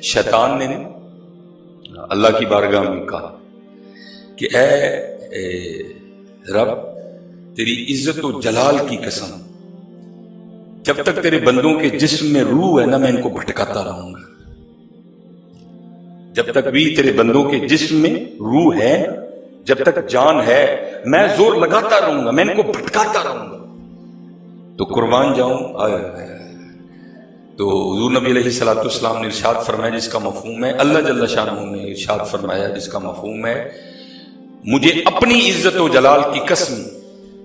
شیطان نے اللہ کی بارگاہ میں کہا کہ اے رب تیری عزت و جلال کی قسم، جب تک تیرے بندوں کے جسم میں روح ہے نا میں ان کو بھٹکاتا رہوں گا. جب تک بھی تیرے بندوں کے جسم میں روح ہے، جب تک جان ہے، میں زور لگاتا رہوں گا، میں ان کو بھٹکاتا رہوں گا. تو قربان جاؤں. تو حضور نبی علیہ الصلوۃ والسلام نے ارشاد فرمایا جس کا مفہوم ہے، اللہ جل شانہ نے ارشاد فرمایا جس کا مفہوم ہے، مجھے اپنی عزت و جلال کی قسم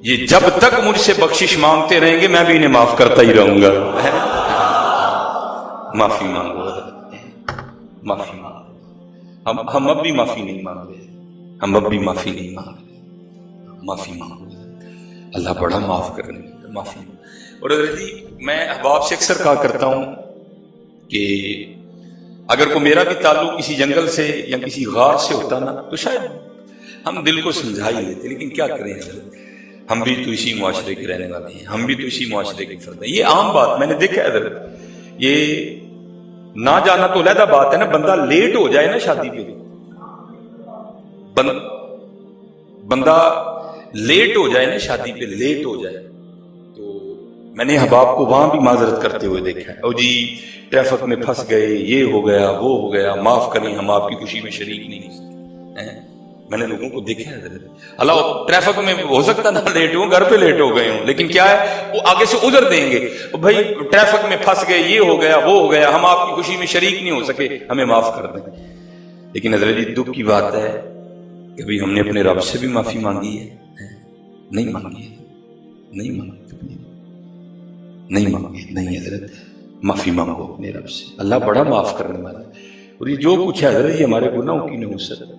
یہ جب تک مجھ سے بخشش مانگتے رہیں گے میں بھی انہیں معاف کرتا ہی رہوں گا. معافی مانگو، معافی مانگو. ہم اب بھی معافی نہیں مانگ رہے، ہم اب بھی معافی نہیں مانگ رہے. معافی مانگو، اللہ بڑا معاف کرنے والا. معافی. اور جی میں احباب سے اکثر کہا کرتا ہوں کہ اگر کوئی میرا بھی تعلق کسی جنگل سے یا کسی غار سے ہوتا نا تو شاید ہم دل کو سمجھا ہی لیتے، لیکن کیا کریں حضرت، ہم بھی تو اسی معاشرے کے رہنے والے ہیں، ہم بھی تو اسی معاشرے کے فرد ہیں. یہ عام بات میں نے دیکھا ہے حضرت. یہ نہ جانا تو علیحدہ بات ہے نا، بندہ لیٹ ہو جائے نا شادی پہ، بندہ لیٹ ہو جائے نا شادی پہ، لیٹ ہو جائے تو میں نے احباب کو وہاں بھی معذرت کرتے ہوئے دیکھا ہے. او جی ٹریفک میں پھنس گئے، یہ ہو گیا وہ ہو گیا، معاف کریں ہم آپ کی خوشی میں شریک نہیں ہو سکتے. میں نے لوگوں کو دیکھا ہے حضرت. اللہ ٹریفک میں ہو سکتا نہ لیٹ ہوں، گھر پہ لیٹ ہو گئے ہوں، لیکن کیا ہے وہ آگے سے عذر دیں گے، بھائی ٹریفک میں پھنس گئے، یہ ہو گیا وہ ہو گیا، ہم آپ کی خوشی میں شریک نہیں ہو سکے، ہمیں معاف کر دیں. لیکن حضرت جی دکھ کی بات ہے کبھی ہم نے اپنے رب سے بھی معافی مانگی ہے؟ نہیں مانگی ہے، نہیں مانگی، نہیں مانگی. نہیں حضرت معافی مانگو اپنے رب سے، اللہ بڑا معاف کرنے والا ہے. اور یہ جو کچھ ہے حضرت یہ ہمارے گناہوں کی نحوست ہے،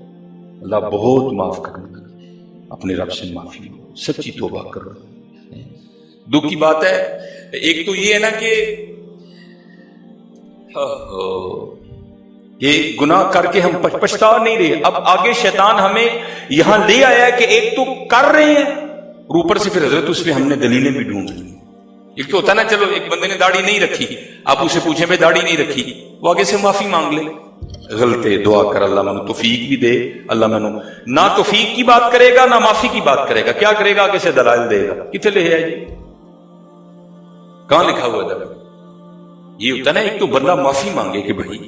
اللہ بہت معاف کرنے والا ہے. اپنے رب سے معافی مانگو، سچی توبہ کرو. دکھ کی بات ہے ایک تو یہ ہے نا کہ یہ گناہ کر کے ہم پچھتا نہیں رہے. اب آگے شیطان ہمیں یہاں لے آیا ہے کہ ایک تو کر رہے ہیں اور اوپر سے پھر حضرت اس پہ ہم نے دلیلیں بھی ڈھونڈ لی. ایک تو ہوتا نا چلو ایک بندے نے داڑھی نہیں رکھی، آپ اسے پوچھیں بھائی داڑھی نہیں رکھی، وہ آگے سے معافی مانگ لے. غلطے دعا کر اللہ میں توفیق بھی دے. اللہ میں نہ توفیق کی بات کرے گا نہ معافی کی بات کرے گا. کیا کرے گا؟ آگے سے دلائل دے گا. کتنے لے ہے جی؟ کہاں لکھا ہوا ہے؟ یہ ہوتا نا ایک تو بندہ معافی مانگے کہ بھائی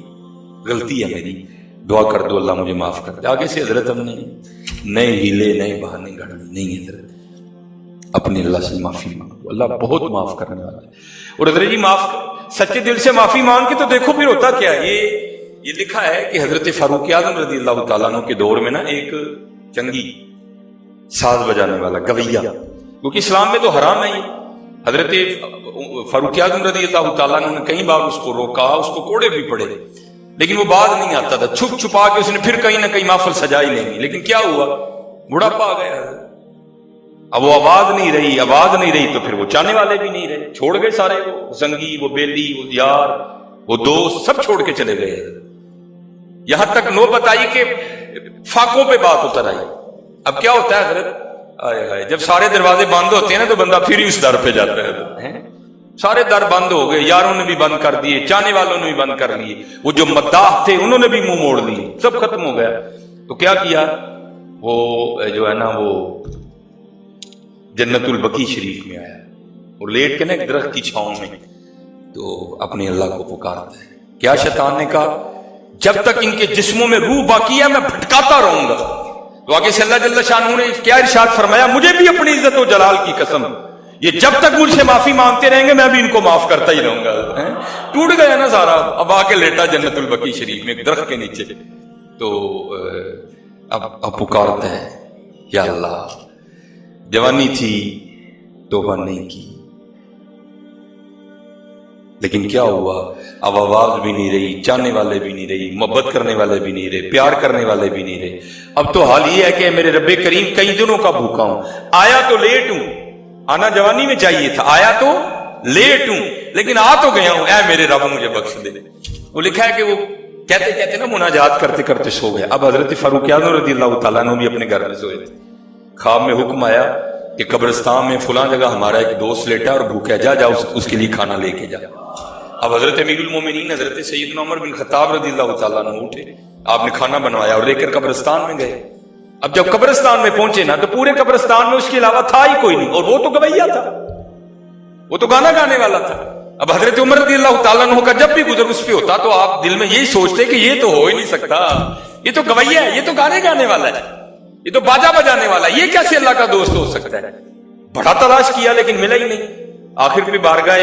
غلطی ہے میری، دعا کر دو اللہ مجھے معاف کر دے. آگے سے حضرت ہم نے نئے ہیلے نئے بہانے گھڑنے نہیں. حضرت اپنے اللہ سے معافی مانگو، اللہ بہت معاف کرنے والا ہے. اور حضرت جی معاف سچے دل سے معافی مانگ کے تو دیکھو پھر ہوتا کیا ہے. یہ لکھا ہے کہ حضرت فاروق اعظم رضی اللہ تعالیٰ عنہ کے دور میں نا ایک چنگی ساز بجانے والا گویا، کیونکہ اسلام میں تو حرام ہے یہ. حضرت فاروق اعظم رضی اللہ تعالیٰ عنہ نے کئی بار اس کو روکا، اس کو کوڑے بھی پڑے، لیکن وہ باز نہیں آتا تھا. چھپ چھپا کے اس نے پھر کہیں نہ کہیں محفل سجائی لیں گی. لیکن کیا ہوا؟ بڑھاپا آ گیا. اب وہ آواز نہیں رہی تو پھر وہ چاہنے والے بھی نہیں رہے، چھوڑ گئے سارے. وہ زنگی، وہ بیلی، وہ یار، وہ دوست سب چھوڑ کے چلے گئے. یہاں تک نوبت آئی کہ فاقوں پہ بات اتر آئی. اب کیا ہوتا ہے حضرت؟ آئے ہائے جب سارے دروازے بند ہوتے ہیں نا تو بندہ پھر ہی اس در پہ جاتا ہے. سارے در بند ہو گئے، یاروں نے بھی بند کر دیے، چاہنے والوں نے بھی بند کر لیے، وہ جو مداح تھے انہوں نے بھی منہ موڑ لیے، سب ختم ہو گیا. تو کیا کیا؟ وہ جو ہے نا وہ جنت البقیع شریف میں آیا اور لیٹ کے نا ایک درخت کی چھاؤں میں تو اپنے اللہ کو پکارتا ہے. کیا شیطان نے کہا؟ جب تک ان کے جسموں میں روح باقی ہے میں بھٹکاتا رہوں گا. تو آگے سے اللہ جل شانہ نے کیا ارشاد فرمایا؟ مجھے بھی اپنی عزت و جلال کی قسم یہ جب تک مجھ سے معافی مانگتے رہیں گے میں بھی ان کو معاف کرتا ہی رہوں گا. ٹوٹ گیا نا سارا. اب آ کے لیٹا جنت البقیع شریف میں ایک درخت کے نیچے. تو اب پکارتا ہے یا اللہ جوانی تھی توبہ نہیں کی، لیکن کیا ہوا؟ اب آواز بھی نہیں رہی، چاہنے والے بھی نہیں رہی، محبت کرنے والے بھی نہیں رہے، پیار کرنے والے بھی نہیں رہے. اب تو حال یہ ہے کہ میرے رب کریم کئی دنوں کا بھوکا ہوں، آیا تو لیٹ ہوں، آنا جوانی میں چاہیے تھا، آیا تو لیٹ ہوں لیکن آ تو گیا ہوں، اے میرے رب مجھے بخش دے. وہ لکھا ہے کہ وہ کہتے کہتے نا مناجات کرتے کرتے سو گئے. اب حضرت فاروق اعظم رضی اللہ تعالیٰ عنہ بھی اپنے گھر میں سوئے تھے. خواب میں حکم آیا کہ قبرستان میں فلاں جگہ ہمارا ایک دوست لیٹا اور بھوکا، جا اس کے لیے کھانا لے کے جا. اب حضرت امیر المومنین حضرت سیدنا عمر بن خطاب رضی اللہ تعالیٰ عنہ اٹھے، آپ نے کھانا بنوایا اور لے کر قبرستان میں گئے۔ اب جب قبرستان میں پہنچے نا تو پورے قبرستان میں اس کے علاوہ تھا ہی کوئی نہیں، اور وہ تو گویا تھا، وہ تو گانا گانے والا تھا۔ اب حضرت عمر رضی اللہ تعالیٰ عنہ کا جب بھی گزر اس پہ ہوتا تو آپ دل میں یہی سوچتے کہ یہ تو ہو ہی نہیں سکتا، یہ تو گویا ہے، یہ تو گانے گانے والا ہے، یہ تو باجا بجانے والا ہے، یہ کیسے اللہ کا دوست ہو سکتا ہے؟ بڑا تلاش کیا لیکن ملا ہی نہیں۔ آخر پہ بارگاہ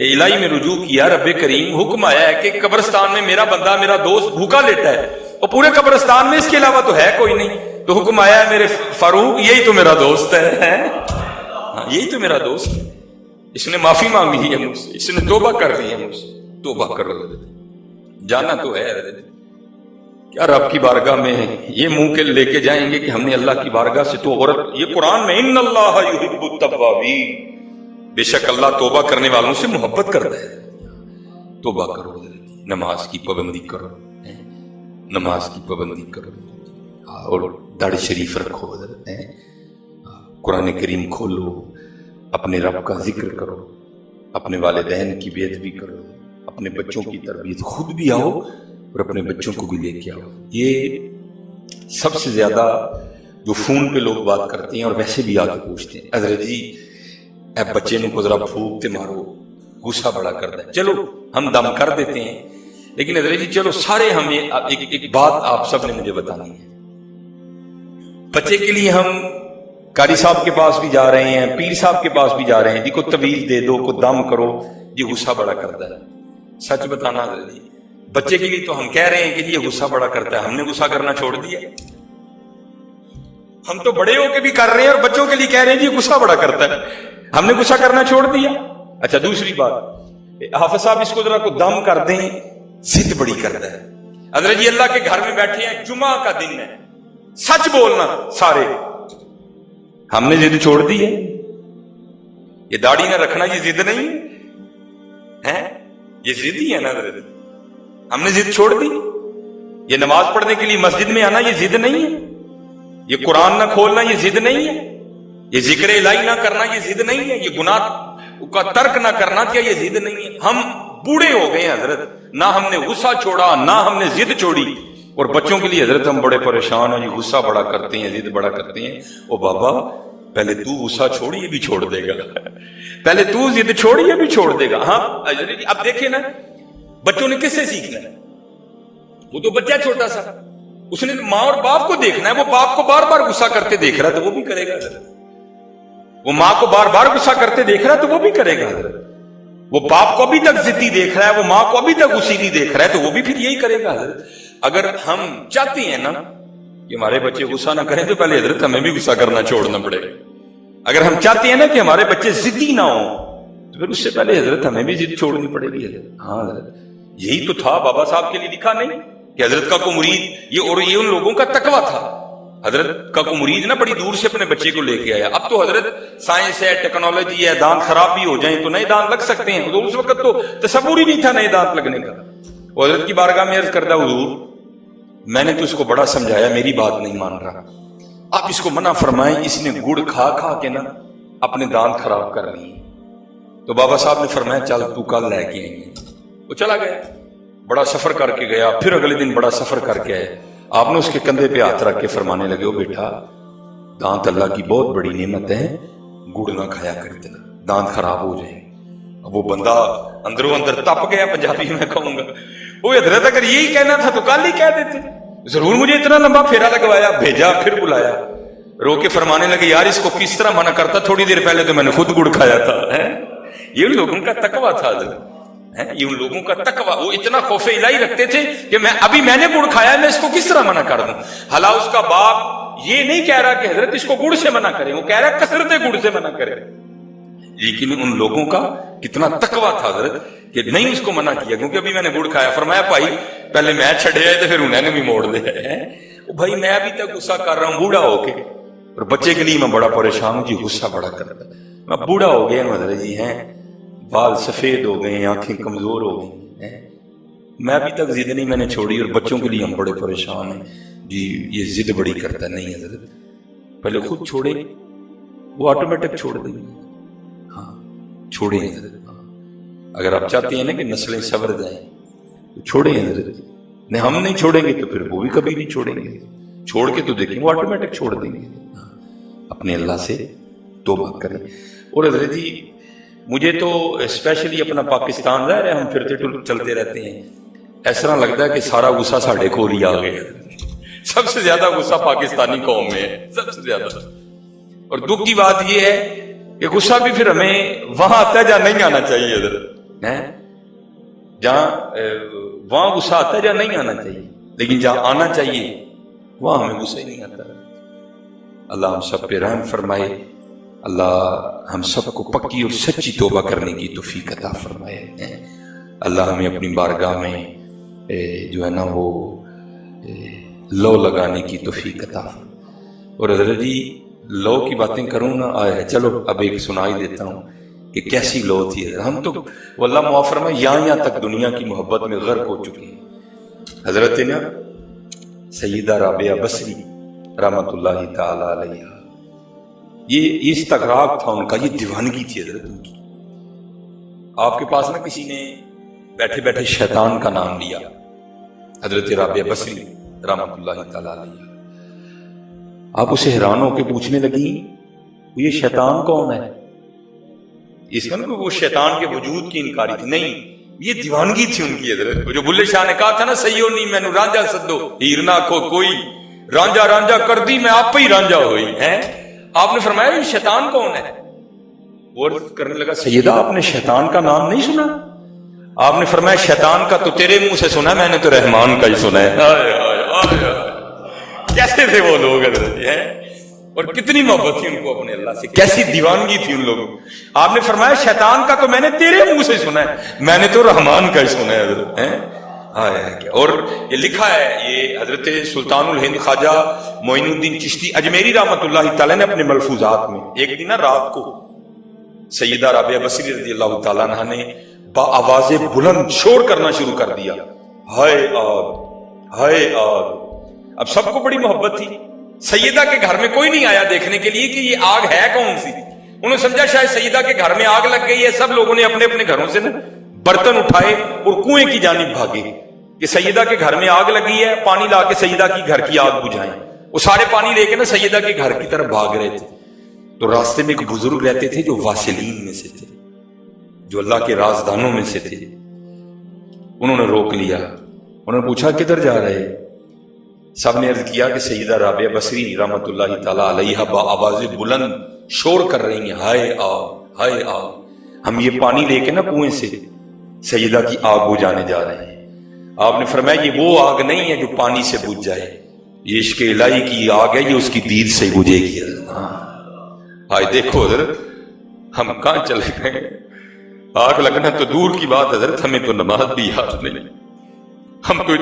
الہی میں رجوع کیا، رب کریم حکم آیا ہے کہ قبرستان میں میرا بندہ میرا دوست بھوکا لیٹا ہے اور پورے قبرستان میں اس کے علاوہ تو ہے کوئی نہیں، تو حکم آیا ہے میرے فاروق یہی تو میرا دوست ہے، یہی تو میرا دوست ہے، اس نے معافی مانگی ہے مجھ سے، اس نے توبہ کر لی ہے مجھ سے، توبہ کرو، جانا تو ہے۔ کیا رب کی بارگاہ میں یہ منہ کے لے کے جائیں گے کہ ہم نے اللہ کی بارگاہ سے تو، اور یہ قرآن میں ان اللہ یحب التوابین، بے شک اللہ توبہ کرنے والوں سے محبت کرتا ہے۔ توبہ کرو، نماز کی پابندی کرو، نماز کی پابندی کرو، اور داڑھی شریف رکھو، قرآن کریم کھولو، اپنے رب کا ذکر کرو، اپنے والدین کی بے ادبی کرو، اپنے بچوں کی تربیت خود بھی آؤ اور اپنے بچوں کو بھی لے کے آؤ۔ یہ سب سے زیادہ جو فون پہ لوگ بات کرتے ہیں اور ویسے بھی آ کے پوچھتے ہیں، حضرت جی اے بچے کو ذرا پھونکتے مارو، غصہ بڑا کرتا ہے۔ چلو ہم دم کر دیتے ہیں، لیکن حضرت جی چلو سارے ہمیں ایک بات آپ سب نے مجھے بتانی ہے۔ بچے کے لیے ہم قاری صاحب کے پاس بھی جا رہے ہیں، پیر صاحب کے پاس بھی جا رہے ہیں، جی کو تویز دے دو، کو دم کرو، یہ غصہ بڑا کرتا ہے۔ سچ بتانا حضرت جی، بچے کے لیے تو ہم کہہ رہے ہیں کہ یہ غصہ بڑا کرتا ہے، ہم نے غصہ کرنا چھوڑ دیا؟ ہم تو بڑے ہو کے بھی کر رہے ہیں اور بچوں کے لیے کہہ رہے ہیں جی غصہ بڑا کرتا ہے، ہم نے غصہ کرنا چھوڑ دیا؟ اچھا دوسری بات، حافظ صاحب اس کو ذرا کو دم کر دیں، ضد بڑی کرتا ہے۔ حضرت جی اللہ کے گھر میں بیٹھے ہیں، جمعہ کا دن ہے، سچ بولنا سارے، ہم نے ضد چھوڑ دی ہے۔ یہ داڑھی نہ رکھنا یہ ضد نہیں ہے، یہ ضد ہی ہے نا حضرت، ہم نے ضد چھوڑ دی۔ یہ نماز پڑھنے کے لیے مسجد میں آنا یہ ضد نہیں ہے، یہ قرآن نہ کھولنا یہ ضد نہیں ہے، یہ ذکر الہی نہ کرنا یہ ضد نہیں ہے، یہ گناہ کا ترک نہ کرنا کیا یہ ضد نہیں ہے؟ ہم بوڑھے ہو گئے ہیں حضرت، نہ ہم نے غصہ چھوڑا نہ ہم نے ضد چھوڑی، اور بچوں کے لیے حضرت ہم بڑے پریشان ہیں، یہ غصہ بڑا کرتے ہیں، ضد بڑا کرتے ہیں۔ او بابا پہلے تو غصہ چھوڑ، یہ بھی چھوڑ دے گا، پہلے تو ضد چھوڑ، یہ بھی چھوڑ دے گا۔ ہاں اب دیکھیں نا، بچوں نے کس سے سیکھنا ہے؟ وہ تو بچہ چھوٹا سا، اس نے ماں اور باپ کو دیکھنا ہے، وہ باپ کو بار بار غصہ کرتے دیکھ رہا ہے تو وہ بھی کرے گا حضرت، وہ ماں کو بار بار غصہ کرتے دیکھ رہا ہے تو وہ بھی کرے گا حضرت، وہ باپ کو ابھی تک ضدی دیکھ رہا ہے، وہ ماں کو ابھی تک غصیلی دیکھ رہا ہے تو وہ بھی پھر یہی کرے گا حضرت۔ اگر ہم چاہتے ہیں نا کہ ہمارے بچے غصہ نہ کریں تو پہلے حضرت ہمیں بھی غصہ کرنا چھوڑنا پڑے گا۔ اگر ہم چاہتے ہیں نا کہ ہمارے بچے ضدی نہ ہوں تو پھر اس سے پہلے حضرت ہمیں بھی ضد چھوڑنی پڑے گی حضرت۔ ہاں حضرت یہی تو تھا، بابا صاحب کے لیے لکھا نہیں کہ حضرت کا کو مرید یہ، اور یہ ان لوگوں کا تقویٰ تھا۔ حضرت کا کو مرید نا بڑی دور سے اپنے بچے کو لے کے آیا۔ اب تو حضرت سائنس ہے، ٹیکنالوجی ہے، دانت خراب بھی ہو جائیں تو نئے دانت لگ سکتے ہیں، تو اس وقت تو تصور ہی نہیں تھا نئے دانت لگنے کا۔ وہ حضرت کی بارگاہ میں عرض کردہ حضور میں نے تو اس کو بڑا سمجھایا، میری بات نہیں مان رہا، آپ اس کو منع فرمائیں، اس نے گڑ کھا کھا کے نا اپنے دانت خراب کر لیے۔ تو بابا صاحب نے فرمایا چل تو کل لے کے آئیں گے۔ وہ چلا گیا، بڑا سفر کر کے گیا، پھر اگلے دن بڑا سفر کر کے آئے۔ آپ نے اس کے کندھے پہ ہاتھ رکھ کے فرمانے لگے، او بیٹا دانت اللہ کی بہت بڑی نعمت ہے، گڑ نہ کھایا کر اتنا، دانت خراب ہو جائیں۔ اب وہ بندہ اندروں اندر تپ گیا، پنجابی میں کہوں گا، وہ حضرت اگر یہی کہنا تھا تو کل ہی کہہ دیتے، ضرور مجھے اتنا لمبا پھیرا لگوایا، بھیجا پھر بلایا، رو کے فرمانے لگے یار اس کو کس طرح منع کرتا، تھوڑی دیر پہلے تو میں نے خود گڑ کھایا تھا۔ یہ ان لوگوں کا تقویٰ تھا حضرت، یہ ان لوگوں کا تقویٰ، وہ اتنا خوف الہی رکھتے تھے کہ میں نے گڑ کھایا ہے، میں اس کو کس طرح منع کر دوں۔ حالانکہ اس کا باپ یہ نہیں کہہ رہا کہ حضرت اس کو گڑ سے منع کریں، وہ کہہ رہا ہے کثرت گڑ سے منع کریں، لیکن ان لوگوں کا کتنا تقویٰ تھا حضرت کہ نہیں اس کو منع کیا، کیونکہ ابھی میں نے گڑ کھایا۔ فرمایا بھائی پہلے میں چھڑے آئے تو پھر انہوں نے بھی موڑ دے، بھائی میں ابھی تک غصہ کر رہا ہوں بوڑھا ہو کے، اور بچے کے لیے میں بڑا پریشان ہوں جی، غصہ بڑا کرتا ہے، میں بوڑھا ہو گیا حضرت جی، ہیں بال سفید ہو گئے ہیں، آنکھیں کمزور ہو گئی ہیں، میں ابھی تک ضد نہیں میں نے چھوڑی، اور بچوں کے لیے ہم بڑے پریشان ہیں جی، یہ ضد بڑی کرتا ہے۔ نہیں حضرت پہلے خود چھوڑے، وہ آٹومیٹک چھوڑ دیں گے، ہاں چھوڑیں حضرت۔ اگر آپ چاہتے ہیں نا کہ نسلیں سنور جائیں تو چھوڑیں حضرت، نہیں ہم نہیں چھوڑیں گے تو پھر وہ بھی کبھی نہیں چھوڑیں گے، چھوڑ کے تو دیکھیں وہ آٹومیٹک چھوڑ دیں گے۔ اپنے اللہ سے توبہ کریں۔ اور حضرت جی مجھے تو اسپیشلی اپنا پاکستان ظاہر ہے ہم پھرتے چلتے رہتے ہیں، اس طرح لگتا ہے کہ سارا غصہ ساڑھے کو ہی آ گیا، سب سے زیادہ غصہ پاکستانی قوم میں ہے، سب سے زیادہ۔ اور دکھ کی بات یہ ہے کہ غصہ بھی پھر ہمیں وہاں آتا ہے جہاں نہیں آنا چاہیے حضرت، جہاں وہاں غصہ آتا ہے جہاں نہیں آنا چاہیے، لیکن جہاں آنا چاہیے وہاں ہمیں غصہ ہی نہیں آتا۔ اللہ ہم سب پہ رحم فرمائے، اللہ ہم سب کو پکی اور سچی توبہ کرنے کی توفیق عطا فرمائے۔ اللہ ہمیں اپنی بارگاہ میں جو ہے نا وہ لو لگانے کی توفیق عطا فرمائے۔ اور حضرت جی لو کی باتیں کروں نا، آیا چلو اب ایک سنائی دیتا ہوں کہ کیسی لو تھی۔ ہم تو واللہ معاف فرمائے یہاں تک دنیا کی محبت میں غرق ہو چکے ہیں۔ حضرت نا سیدہ رابعہ بصری رحمت اللہ تعالی علیہ، یہ استغراق تھا ان کا، یہ دیوانگی تھی حضرت ان کی۔ آپ کے پاس نا کسی نے بیٹھے بیٹھے شیطان کا نام لیا، حضرت رابعہ بصری رحمت اللہ تعالی علیہ، آپ اسے حیران ہو کے پوچھنے لگی یہ شیطان کون ہے؟ اس میں وہ شیطان کے وجود کی انکاری تھی، نہیں یہ دیوانگی تھی ان کی حضرت۔ جو بلے شاہ نے کہا تھا نا سیو نہیں مینو رانجا سدو ہیرنا کو کوئی رانجا رانجا کر دی میں آپ پہ ہی رانجا ہوئی ہے، آپ نے فرمایا یہ شیطان کون ہے؟ اور کرنے لگا سیدہ آپ نے شیطان کا نام نہیں سنا؟ آپ نے فرمایا شیطان کا تو تیرے منہ سے سنا، میں نے تو رحمان کا ہی سنا ہے۔ کیسے تھے وہ لوگ حضرت ہیں، اور کتنی محبت تھی ان کو اپنے اللہ سے، کیسی دیوانگی تھی ان لوگوں۔ آپ نے فرمایا شیطان کا تو میں نے تیرے منہ سے سنا ہے، میں نے تو رحمان کا ہی سنا ہے حضرت ہیں۔ اور یہ لکھا ہے یہ حضرت سلطان الہند خواجہ معین الدین چشتی اجمیری رحمت اللہ تعالیٰ نے اپنے ملفوظات میں، ایک دن رات کو سیدہ رابعہ بصری رضی اللہ تعالیٰ عنہ نے با آواز بلند شور کرنا شروع کر دیا، ہائے آگ ہائے آگ۔ اب سب کو بڑی محبت تھی، سیدہ کے گھر میں کوئی نہیں آیا دیکھنے کے لیے کہ یہ آگ ہے کون سی، انہوں نے سمجھا شاید سیدہ کے گھر میں آگ لگ گئی ہے، سب لوگوں نے اپنے اپنے گھروں سے برتن اٹھائے اور کنویں کی جانب بھاگے کہ سیدہ کے گھر میں آگ لگی ہے، پانی لا کے سیدہ کی گھر کی آگ بجھائیں۔ وہ سارے پانی لے کے نا سیدہ کے گھر کی طرف بھاگ رہے تھے، تو راستے میں ایک بزرگ رہتے تھے جو واصلین میں سے تھے، جو اللہ کے رازدانوں میں سے تھے، انہوں نے روک لیا، انہوں نے پوچھا کدھر جا رہے؟ سب نے عرض کیا کہ سیدہ رابعہ بصری رحمت اللہ تعالی علیہ با آواز بلند شور کر رہی ہیں، ہائے آگ ہائے آگ، ہم یہ پانی لے کے نا کنویں سے سیدہ کی آگ بجھانے جا رہے ہیں۔ آپ نے فرمایا یہ وہ آگ نہیں ہے جو پانی سے بجھ جائے، یہ عشق الہی کی آگ ہے، یہ اس کی دید سے بجھے گی۔ ہائے دیکھو حضرت ہم کہاں چلے گئے، آگ لگنا تو دور کی بات حضرت، ہمیں تو نماز بھی یاد نہیں، ہم تو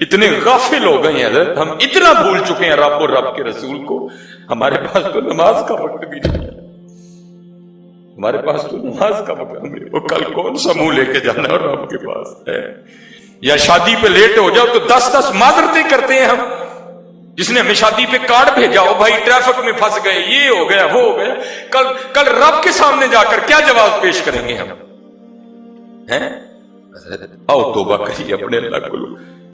اتنے غافل ہو گئے ہیں حضرت، ہم اتنا بھول چکے ہیں رب اور رب کے رسول کو، ہمارے پاس تو نماز کا وقت بھی نہیں ہے، ہمارے پاس تو نماز کا وقت ہمیں وہ کل کون سا منہ لے کے جانا ہے رب کے پاس ہے، یا شادی پہ لیٹ ہو جاؤ تو 10 معذرتیں کرتے ہیں ہم، جس نے ہمیں شادی پہ کارڈ بھیجا ہو بھائی ٹریفک میں پھنس گئے، یہ ہو گیا وہ ہو گیا، کل رب کے سامنے جا کر کیا جواب پیش کریں گے ہم ہیں؟ آؤ توبہ کریے اپنے اللہ کو۔